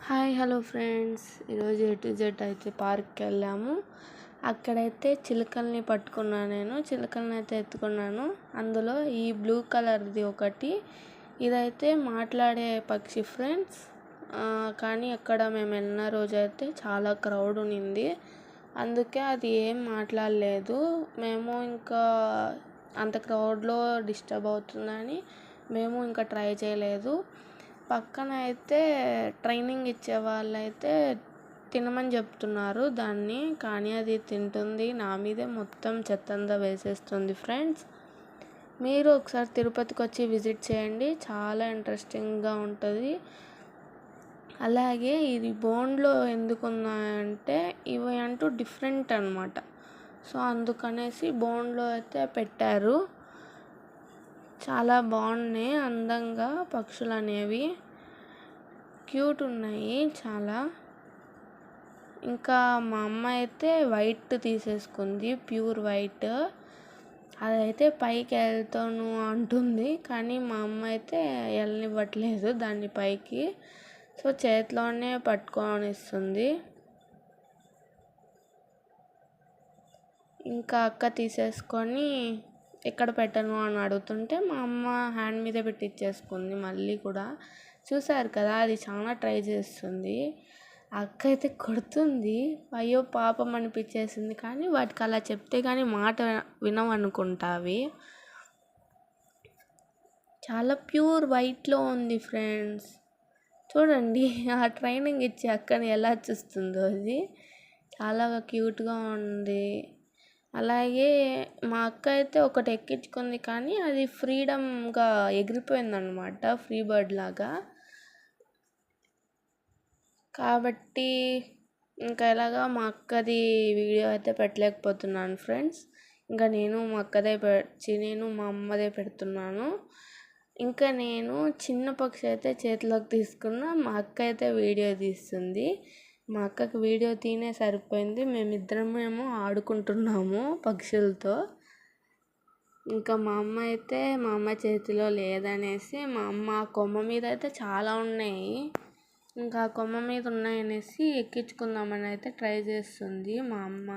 Hi hello friends, ఈరోజు A to Z అయితే పార్క్కి వెళ్ళాము. అక్కడైతే చిలుకల్ని పట్టుకున్నాను. నేను చిలుకల్ని అయితే ఎత్తుకున్నాను. అందులో ఈ బ్లూ కలర్ది ఒకటి, ఇదైతే మాట్లాడే పక్షి ఫ్రెండ్స్. కానీ అక్కడ మేము వెళ్ళిన రోజైతే చాలా క్రౌడ్ ఉన్నింది, అందుకే అది ఏం మాట్లాడలేదు. మేము ఇంకా అంత క్రౌడ్లో డిస్టర్బ్ అవుతుందని మేము ఇంకా ట్రై చేయలేదు. పక్కన అయితే ట్రైనింగ్ ఇచ్చే వాళ్ళైతే తినమని చెప్తున్నారు దాన్ని, కానీ అది తింటుంది. నా మీదే మొత్తం చెత్తంతా వేసేస్తుంది ఫ్రెండ్స్. మీరు ఒకసారి తిరుపతికి వచ్చి విజిట్ చేయండి, చాలా ఇంట్రెస్టింగ్గా ఉంటుంది. అలాగే ఇది బోన్లో ఎందుకు ఉన్నాయంటే ఇవి అంటూ డిఫరెంట్ అనమాట. సో అందుకనేసి బోన్లో అయితే పెట్టారు. చాలా బాగున్నాయి, అందంగా పక్షులు అనేవి క్యూట్ ఉన్నాయి చాలా. ఇంకా మా అమ్మ అయితే వైట్ తీసేసుకుంది, ప్యూర్ వైట్. అదైతే పైకి వెళ్తాను అంటుంది, కానీ మా అమ్మ అయితే వెళ్ళనివ్వట్లేదు దాన్ని పైకి. సో చేతిలోనే పట్టుకొని ఇస్తుంది. ఇంకా అక్క తీసేసుకొని ఎక్కడ పెట్టను అని అడుగుతుంటే మా అమ్మ హ్యాండ్ మీదే పెట్టిచ్చేసుకుంది మళ్ళీ కూడా. చూసారు కదా, అది చాలా ట్రై చేస్తుంది. అక్క అయితే కొడుతుంది, అయ్యో పాపం అనిపించేసింది. కానీ వాటికి అలా చెప్తే కానీ మాట వినవనుకుంటా అవి. చాలా ప్యూర్ వైట్లో ఉంది ఫ్రెండ్స్. చూడండి ఆ ట్రైనింగ్ ఇచ్చే అక్కని ఎలా చూస్తుందో, అది చాలా క్యూట్గా ఉంది. అలాగే మా అక్క అయితే ఒకటి ఎక్కించుకుంది, కానీ అది ఫ్రీడమ్గా ఎగిరిపోయిందనమాట, ఫ్రీ బర్డ్ లాగా. కాబట్టి ఇంకా ఎలాగా మా అక్కది వీడియో అయితే పెట్టలేకపోతున్నాను ఫ్రెండ్స్. ఇంకా నేను మా అమ్మదే పెడుతున్నాను. ఇంకా నేను చిన్న పక్షి అయితే చేతిలోకి తీసుకున్నా, మా అక్క అయితే వీడియో తీస్తుంది. మా అక్కకి వీడియో తీనే సరిపోయింది, మేమిద్దరమేమో ఆడుకుంటున్నాము పక్షులతో. ఇంకా మా అమ్మ చేతిలో లేదనేసి మా అమ్మ కొమ్మ మీద అయితే చాలా ఉన్నాయి, ఇంకా కొమ్మ మీద ఉన్నాయనేసి ఎక్కించుకుందామని అయితే ట్రై చేస్తుంది మా అమ్మ.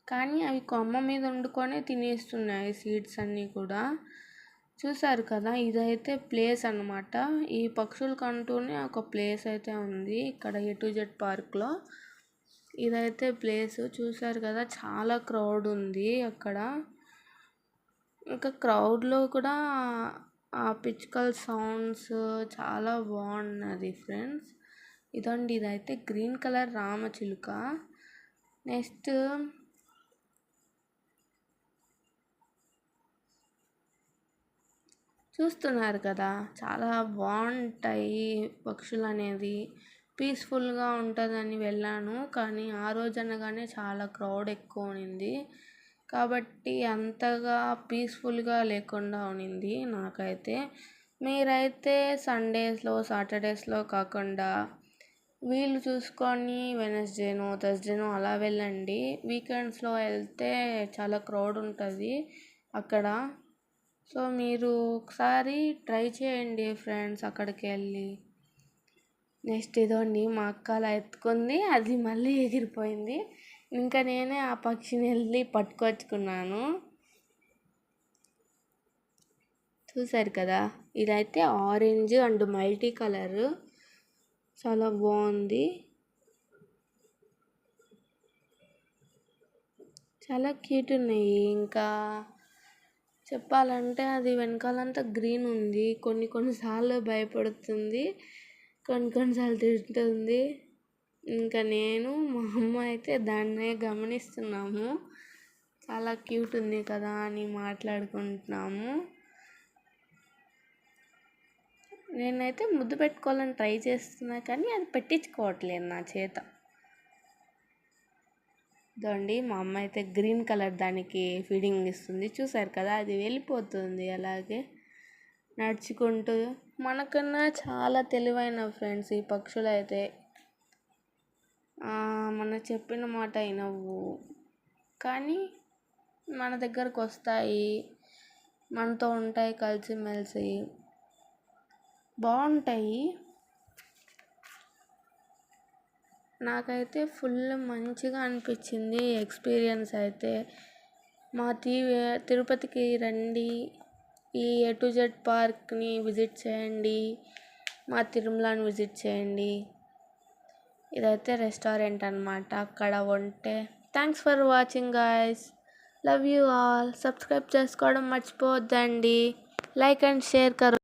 కానీ అవి కొమ్మ మీద వండుకొని తినేస్తున్నాయి సీడ్స్ అన్నీ కూడా. చూసారు కదా, ఇదైతే ప్లేస్ అన్నమాట. ఈ పక్షులకంటూనే ఒక ప్లేస్ అయితే ఉంది ఇక్కడ A to Z పార్క్లో. ఇదైతే ప్లేస్ చూసారు కదా, చాలా క్రౌడ్ ఉంది అక్కడ. ఇంకా క్రౌడ్లో కూడా ఆ పిచ్చుకల సౌండ్స్ చాలా బాగున్నది ఫ్రెండ్స్. ఇదండి, ఇదైతే గ్రీన్ కలర్ రామచిలుక. నెక్స్ట్ చూస్తున్నారు కదా, చాలా బాగుంటాయి పక్షులు అనేది. పీస్ఫుల్గా ఉంటుందని వెళ్ళాను, కానీ ఆ రోజు అనగానే చాలా క్రౌడ్ ఎక్కువ ఉన్నింది, కాబట్టి అంతగా పీస్ఫుల్గా లేకుండా ఉన్నింది నాకైతే. మీరైతే సండేస్లో సాటర్డేస్లో కాకుండా వీలు చూసుకొని వెనస్డేనో థర్స్డేనో అలా వెళ్ళండి. వీకెండ్స్లో వెళ్తే చాలా క్రౌడ్ ఉంటుంది అక్కడ. సో మీరు ఒకసారి ట్రై చేయండి ఫ్రెండ్స్ అక్కడికి వెళ్ళి. నెక్స్ట్ ఇదండి, మా అక్క అలా ఎత్తుకుంది, అది మళ్ళీ ఎగిరిపోయింది. ఇంకా నేనే ఆ పక్షిని వెళ్ళి పట్టుకొచ్చుకున్నాను. చూసారు కదా, ఇదైతే ఆరెంజ్ అండ్ మల్టీ కలర్, చాలా బాగుంది, చాలా క్యూట్ ఉన్నాయి. ఇంకా చెప్పాలంటే అది వెనకాలంతా గ్రీన్ ఉంది. కొన్నిసార్లు భయపడుతుంది, కొన్నిసార్లు తింటుంది. ఇంకా నేను మా అమ్మ అయితే దాన్నే గమనిస్తున్నాము, చాలా క్యూట్ ఉంది కదా అని మాట్లాడుకుంటున్నాము. నేనైతే ముద్దు పెట్టుకోవాలని ట్రై చేస్తున్నా, కానీ అది పెట్టించుకోవట్లేదు నా చేత. ఇదండి, మా అమ్మ అయితే గ్రీన్ కలర్ దానికి ఫీడింగ్ ఇస్తుంది. చూసారు కదా, అది వెళ్ళిపోతుంది అలాగే నడుచుకుంటూ. మనకన్నా చాలా తెలివైన ఫ్రెండ్స్ ఈ పక్షులు అయితే. మన చెప్పిన మాట వినవు, కానీ మన దగ్గరకు వస్తాయి, మనతో ఉంటాయి, కలిసిమెలిసి బాగుంటాయి. నాకైతే ఫుల్ మంచిగా అనిపించింది ఎక్స్పీరియన్స్ అయితే. మా తిరుపతికి రండి, ఈ A to Z పార్క్ని విజిట్ చేయండి, మా తిరుమలని విజిట్ చేయండి. ఇదైతే రెస్టారెంట్ అనమాట, అక్కడ వంటే. Thanks for watching guys, love you all. Subscribe చేసుకోవడం మర్చిపోవద్దండి, లైక్ అండ్ షేర్ కరో.